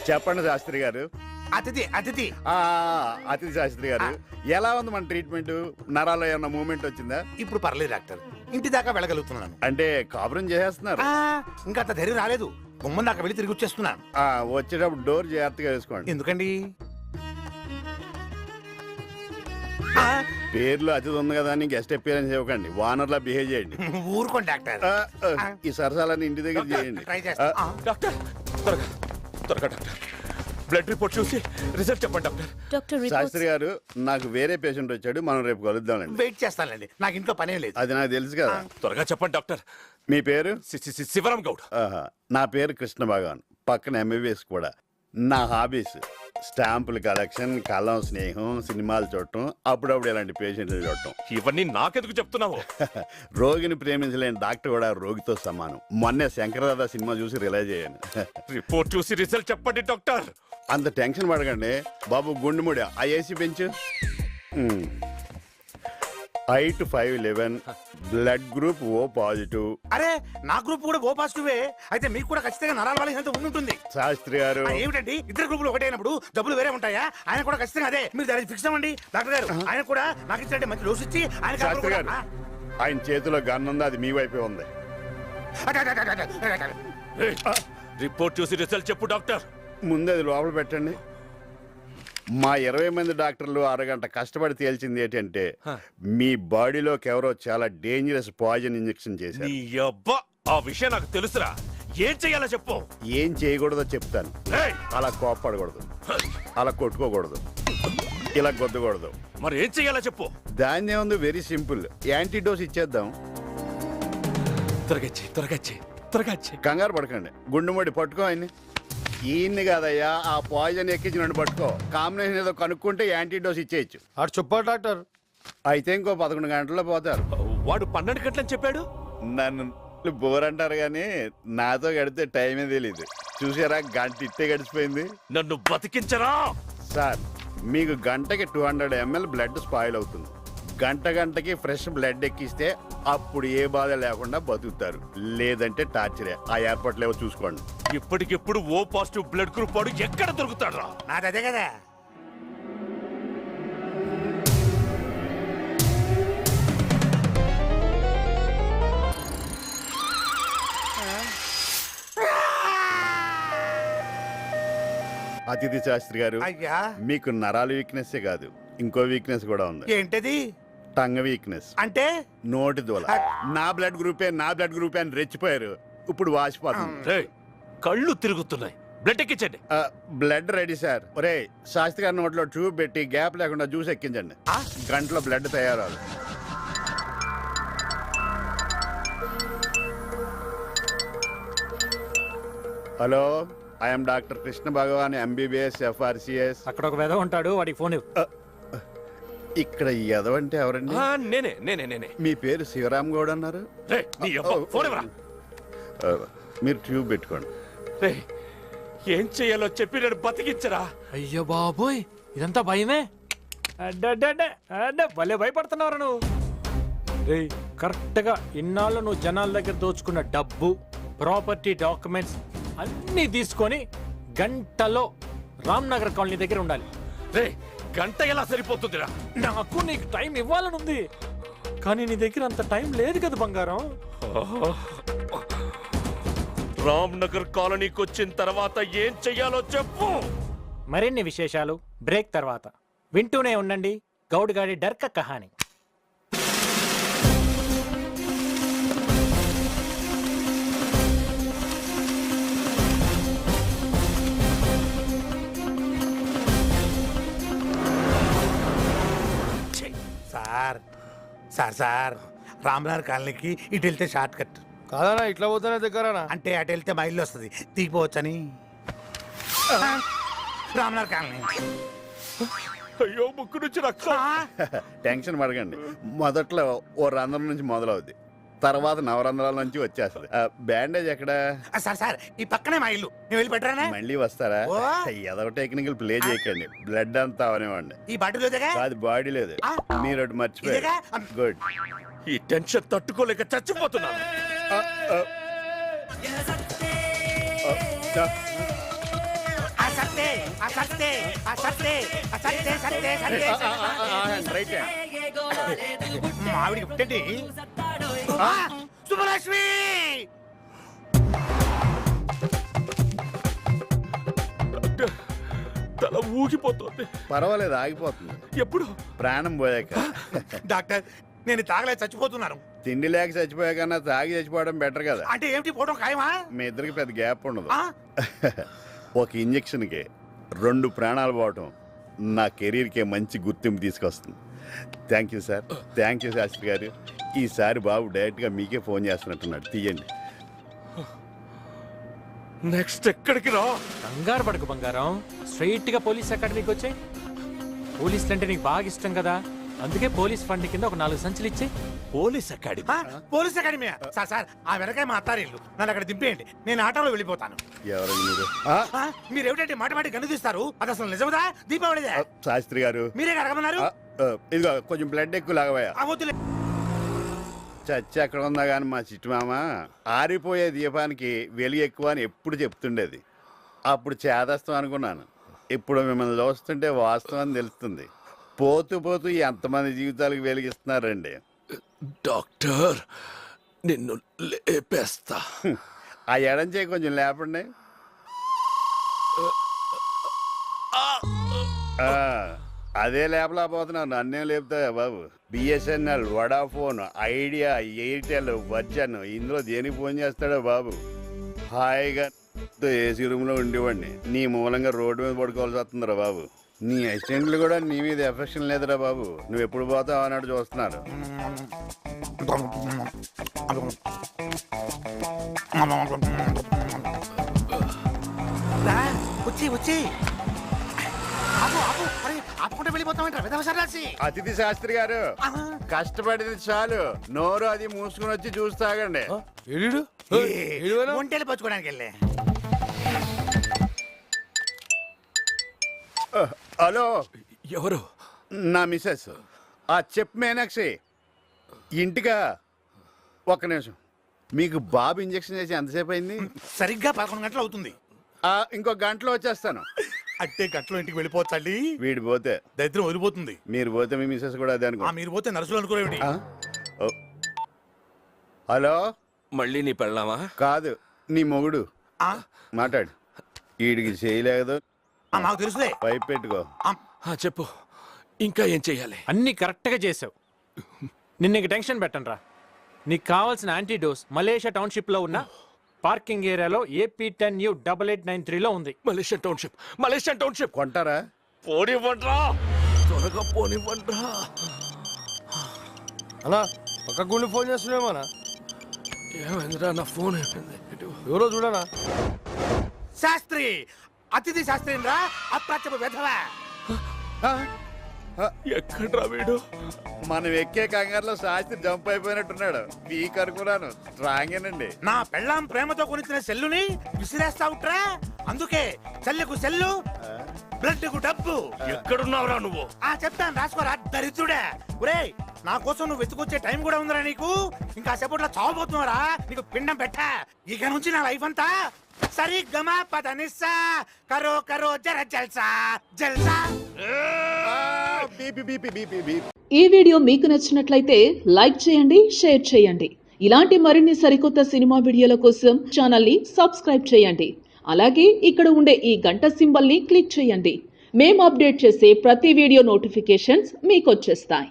చెప్పండి శాస్త్రి గారు. అతిథి అతిథి అతిథి శాస్త్రి గారు, ఎలా ఉంది మన ట్రీట్మెంట్? నరాల్లో ఏమన్నా మూవ్మెంట్ వచ్చిందా? ఇప్పుడు పర్లేదు డాక్టర్, ఇంటి దాకా వెళ్ళగలుగుతున్నాను. అంటే కాపురం చేసేస్తున్నారు? ఇంకా అంత ధైర్యం రాలేదు, గుమ్మం దాకా వెళ్ళి తిరిగి వచ్చేస్తున్నాను. వచ్చేటప్పుడు డోర్ జాగ్రత్తగా వేసుకోండి. ఎందుకండి? పేర్లు అతిథి ఉంది కదా అని గెస్ట్ అపియరెన్స్ ఇవ్వకండి, వానర్లా బిహేవ్ చేయండి. ఊరుకోండి డాక్టర్. ఈ సరసాలని ఇంటి దగ్గర చేయండి. ట్రై చేస్తా. డాక్టర్ త్వరగా త్వరగా డాక్టర్, బ్లడ్ రిపోర్ట్ చూసి రిజల్ట్ చెప్పండి డాక్టర్. శాస్త్రి గారు, నాకు వేరే పేషెంట్ వచ్చాడు, మనం రేపు కలుద్దామండి. వెయిట్ చేస్తానండి, నాకు ఇంట్లో పనే లేదు. అది నాకు తెలుసు కదా. త్వరగా చెప్పండి డాక్టర్. మీ పేరు? శివరాం గౌడ్. నా పేరు కృష్ణ భగవాన్, పక్కన ఎంబీబీఎస్ కూడా. నా హాబీస్ స్టాంపుల కలెక్షన్, కలం, స్నేహం, సినిమాలు చూడటం, అప్పుడప్పుడు ఇలాంటి పేషెంట్లు చూడటం. ఇవన్నీ నాకెందుకు చెప్తున్నావు? రోగిని ప్రేమించలేని డాక్టర్ కూడా రోగితో సమానం. మొన్నే శంకరదాదా సినిమా చూసి రిలైజ్ అయ్యాను. రిపోర్ట్ చూసి రిజల్ట్ చెప్పండి డాక్టర్. అంత టెన్షన్ పడకండి బాబు. గుండెముడి ఆ ఏసీ పెంచు. Height 5'11", blood group O positive. అరే, నా గ్రూప్ కూడా O పాజిటివే. అయితే మీకు కూడా ఖచ్చితంగా నరాల బలహీనత ఉంటుంది. శాస్త్రి గారు, ఏమిటండి ఇద్దరు గ్రూపులు ఒకటే అయినప్పుడు డబ్బులు వేరే ఉంటాయా? ఆయన కూడా ఖచ్చితంగా అదే. మీరు దానికి ఫిక్స్ అవ్వండి డాక్టర్ గారు. ఆయన కూడా నాకు ఇచ్చినట్టే మంచి డోస్ ఇచ్చి ఆయన శాస్త్రి గారు, ఆయన చేతిలో గన్ ఉంది, అది మీ వైపే ఉంది. రిపోర్ట్ చూసి రిజల్ట్ చెప్పు డాక్టర్. ముందు అది లోపల పెట్టండి. మా 20 మంది డాక్టర్లు అరగంట కష్టపడి తేల్చింది ఏంటంటే మీ బాడీలోకి ఎవరో చాలా డేంజరస్ పాయిజన్ ఇంజెక్షన్ చేశారు. నీ అబ్బా, ఆ విషయం నాకు తెలుసురా. ఏం చెయ్యాలో చెప్పు. ఏం చేయకూడదో చెప్తాను. అలా కోప్పడకూడదు, అలా కొట్టుకోకూడదు, ఇలా గొద్దకూడదు. మరి ఏం చెయ్యాలో చెప్పు. దాన్ని ఉంది, వెరీ సింపుల్. యాంటీడోస్ ఇచ్చేద్దాం. త్వరగా త్వరగా కంగారు పడకండి. గుండెముడి పట్టుకో ఆయన్ని. ఈయన్ని కాదయ్యా, ఆ పాయిజన్ ఎక్కించి నన్ను పట్టుకో. కాంబినేషన్ ఏదో కనుక్కుంటే యాంటీడోస్ ఇచ్చేయచ్చు. అటు చెప్పాడు డాక్టర్. అయితే ఇంకో 11 గంటల్లో పోతారు. వాడు 12 గంటలని చెప్పాడు. నన్ను బోర్ అంటారు కానీ నాతో గడితే టైమే తెలీదు. చూసారా, గంట ఇట్టే గడిచిపోయింది. నన్ను బతికించరా సార్. మీకు గంటకి 200 ml బ్లడ్ స్పాయిల్ అవుతుంది. గంటకి ఫ్రెష్ బ్లడ్ ఎక్కిస్తే అప్పుడు ఏ బాధ లేకుండా బతుకుతారు. లేదంటే టార్చరే. ఆ ఏర్పాట్లు ఏవో చూసుకోండి. ఇప్పటికిప్పుడు O పాజిటివ్ బ్లడ్ గ్రూప్ వాడు ఎక్కడ దొరుకుతాడు? నాది అదే కదా. అతిథి శాస్త్రి గారు, అయ్యా, మీకు నరాల వీక్నెస్ కాదు, ఇంకో వీక్నెస్ కూడా ఉంది. ఏంటది? Tongue weakness. అంటే నోటి దూల. నా బ్లడ్ గ్రూపే అని రెచ్చిపోయారు. ఇప్పుడు వాసిపోతుంది. కళ్ళు తిరుగుతున్నాయి. బ్లడ్ ఎక్కించండి. Blood ready sir. ఒరే, శాస్త్రి గారి నోట్లో ట్యూబ్ పెట్టి గ్యాప్ లేకుండా జ్యూస్ ఎక్కించండి. గంటలో బ్లడ్ తయారవ్వాలి. Hello, I'm doctor Krishna Bhagavan, MBBS FRCS. అక్కడ ఒక వెధ ఉంటాడు, వాడికి ఫోన్ ఇవ్వు. ఇక్కడ ఎదవంటే ఎవరండి? నేనే. మీ పేరు శివరాం గౌడ్ అన్నారు. మీరు ట్యూబ్ పెట్టుకోండి. ఏం చెయ్యాలో చెప్పి నేను బతికించరా. అయ్యో బాబోయ్, ఇదంతా భయమే. భలే భయపడుతున్నావు నువ్వు. రేయ్, కరెక్ట్ గా ఇన్నాళ్ళు నువ్వు జనాల దగ్గర దోచుకున్న డబ్బు, ప్రాపర్టీ, డాక్యుమెంట్స్ అన్నీ తీసుకొని గంటలో రామ్నగర్ కాలనీ దగ్గర ఉండాలి. గంట ఎలా సరిపోతుందిరా? నాకు నీకు టైం ఇవ్వాలనుంది, కానీ నీ దగ్గర అంత టైం లేదు కదా బంగారం. రామ్నగర్ కాలనీకి వచ్చిన తర్వాత ఏం చెయ్యాలో చెప్పు. మరిన్ని విశేషాలు బ్రేక్ తర్వాత వింటూనే ఉండండి. గౌడ్ గాడి డర్క కహాని. సార్ రామ్నగర్ కాలనీకి ఇటు వెళ్తే షార్ట్ కట్ కాదనా, ఇట్లా పోతానే దగ్గరనా? అంటే అటు వెళ్తే మా ఇల్లు వస్తుంది, దిగిపోవచ్చని. రామ్నగర్ కాలనీ. అయ్యో, ముక్కు నుంచి టెన్షన్ పడకండి. మొదట్లో ఓ రంధ్రం నుంచి మొదలవుద్ది, తర్వాత నవరంధ్రాల నుంచి వచ్చేస్తుంది. బ్యాండేజ్ ఎక్కడ? సార్ ఈ పక్కనే మా ఇల్లు, నేను వెళ్ళి పెట్టరానా? మళ్ళీ వస్తారా? ఏదో టెక్నికల్ ప్లే చేయకండి. బ్లడ్ అంతా అవనివ్వండి. ఈ బాటిల్ అది బాడీ లేదు, మీరు ఒకటి మర్చిపోయారు. గుడ్. ఈ టెన్షన్ తట్టుకోలేక చచ్చిపోతున్నాను. ఆ సత్తే ఆ సత్తే ఆ సత్తే సత్తే సత్తే రైట్ హ్యాండ్. మా ఆవిడికి పుట్టండి శుభలక్ష్మి. డాక్టర్ తల ఊగిపోతుంది. పర్వాలేదు, ఆగిపోతుంది ఎప్పుడు? ప్రాణం పోయాక. డాక్టర్ నేను తాగలే చచ్చిపోతున్నాను. తిండి లేక చచ్చిపోయాకన్నా తాగి చచ్చిపోవడం బెటర్ కదా. అంటే ఏమిటి పోవడం ఖాయమా? మీ ఇద్దరికి పెద్ద గ్యాప్ ఉండదు. ఆ? ఒక ఇంజక్షన్కి 2 ప్రాణాలు పోవటం నా కెరీర్కే మంచి గుర్తింపు తీసుకొస్తుంది. Thank you sir, thank you Shastri గారు. ఈసారి బాబు డైరెక్ట్గా మీకే ఫోన్ చేస్తున్నట్టున్నాడు, తీయండి. నెక్స్ట్ ఎక్కడికి రా? కంగారు పడకు బంగారం, స్ట్రైట్ గా పోలీస్ అకాడమీకి వచ్చాయి. పోలీసులు అంటే నీకు బాగా ఇష్టం కదా, అందుకే పోలీస్ ఫండ్ కింద ఒక 4 సంచులు ఇచ్చి. Police academy. Police academy sir. Sir ఆ వెనకాయ మా అత్తారిల్లు, నన్ను అక్కడ దింపేయండి, నేను ఆటోలో వెళ్ళిపోతాను. ఎవరండి మీరు? మీరు ఏమిటంటే మాట మాట గన్ను తీస్తారు, అది అసలు నిజమదా దీపావళిదే? శాస్త్రి గారు, మీరే అడగమన్నారు. ఇదిగో కొంచెం బ్లడ్ ఎక్కువ లాగవయ్యా. వద్దులే. చచ్చి అక్కడ ఉందా కానీ మా చిట్టు మామ ఆరిపోయే దీపానికి వెలుగు ఎక్కువ అని ఎప్పుడు చెప్తుండేది. అప్పుడు చేదస్తాం అనుకున్నాను, ఇప్పుడు మిమ్మల్ని చూస్తుంటే వాస్తవం అని తెలుస్తుంది. పోతూ పోతూ ఎంతమంది జీవితాలకు వెలిగిస్తున్నారండి. డాక్టర్ నిన్ను లేపేస్తా. ఆ ఎడం చేయి కొంచెం లేపండి. అదే లేపలేకపోతున్నావు, నన్నేం లేపుతావా బాబు? BSNL, Vodafone, Idea, Airtel, Virgin, ఇందులో దేనికి ఫోన్ చేస్తాడో బాబు? హాయిగా ఏసీ రూమ్లో ఉండేవాడిని, నీ మూలంగా రోడ్డు మీద పడుకోవాల్సి వస్తుందిరా బాబు. నీ అసిస్టెంట్లు కూడా నీ మీద ఎఫెక్షన్ లేదురా బాబు, నువ్వు ఎప్పుడు పోతావు అన్నట్టు చూస్తున్నారు. వచ్చి వచ్చి ఆపకుండా వెళ్ళిపోతామంటారు విధవ సన్నాసి. అతిథి శాస్త్రి గారు, కష్టపడింది చాలు, నోరు అది మూసుకుని వచ్చి చూస్తాగండి. ఒంటేలు పంచుకోవడానికి వెళ్ళే. హలో, ఎవరు? నా మిస్సెస్. ఆ చెప్ మీనాక్షి ఇంటిగా. ఒక్క నిమిషం, మీకు బాబు ఇంజక్షన్ చేసి ఎంతసేపు అయింది? సరిగ్గా 11 గంటలు అవుతుంది. ఇంకో గంటలో వచ్చేస్తాను. అంటే గంటలో ఇంటికి వెళ్ళిపోతాండి. వీడు పోతే దరిద్రం వదిలిపోతుంది. మీరు పోతే మీ మిస్సెస్ కూడా అదే అనుకో. మీరు పోతే నర్సులు అనుకోరేమిటి? హలో, మళ్ళీ నీ పెళ్ళామా? కాదు, నీ మొగుడు. మాట్లాడు. వీడికి చేయలేదు, మాకు తెలుసులే. పైప్ పెట్టుకో. చెప్పు, ఇంకా ఏం చెయ్యాలి? అన్ని కరెక్ట్ గా చేసావు. నిన్న టెన్షన్ పెట్టండి రా. నీకు కావాల్సిన యాంటీడోస్ మలేషియా టౌన్షిప్ లో ఉన్న పార్కింగ్ ఏరియాలో AP10U8893 లో ఉంది. మలేషియన్ టౌన్షిప్ కొంటారా? పోనివ్వండ్రా, త్వరగా పోనివ్వండ్రా. అన్నా పక్క గుండి ఫోన్ చేస్తున్నామన్నా. ఏమైందిరా, నా ఫోన్ అయిపోయింది. ఎవరో చూడనా? శాస్త్రి, అతిథి శాస్త్రి రా, అప్రాచ్యపు వెధవా. ఎక్కడ్రా వీడు? మనం ఎక్కే కంగారులో శాస్త్రి జంప్ అయిపోయినట్టున్నాడు. వీక్ అనుకున్నాను, స్ట్రాంగేనండి. నా పెళ్ళాం ప్రేమతో కొనిచ్చిన సెల్లుని విసిరేస్తావుట్రా. అందుకే సెల్లుకు సెల్లు, బ్లడ్ కు డబ్బు. ఎక్కడున్నావురా నువ్వు? చెప్తాను, రాసుకోరా దరిద్రుడే. ఒరేయ్, నా కోసం నువ్వు వెతుకొచ్చే టైం కూడా ఉందిరా నీకు. ఇంకా సేపట్లో చావబోతున్నారా, నీకు పిండం పెట్టా. ఇక నుంచి నా లైఫ్ అంతా సరి గమా పద నిస్సా కరో కరో జర జల్సా జల్సా. ఈ వీడియో మీకు నచ్చినట్లయితే లైక్ చేయండి, షేర్ చేయండి. ఇలాంటి మరిన్ని సరికొత్త సినిమా వీడియోల కోసం ఛానల్ ని సబ్స్క్రైబ్ చేయండి. అలాగే ఇక్కడ ఉండే ఈ గంట సింబల్ ని క్లిక్ చేయండి. మేము అప్డేట్ చేసే ప్రతి వీడియో నోటిఫికేషన్స్ మీకు వచ్చేస్తాయి.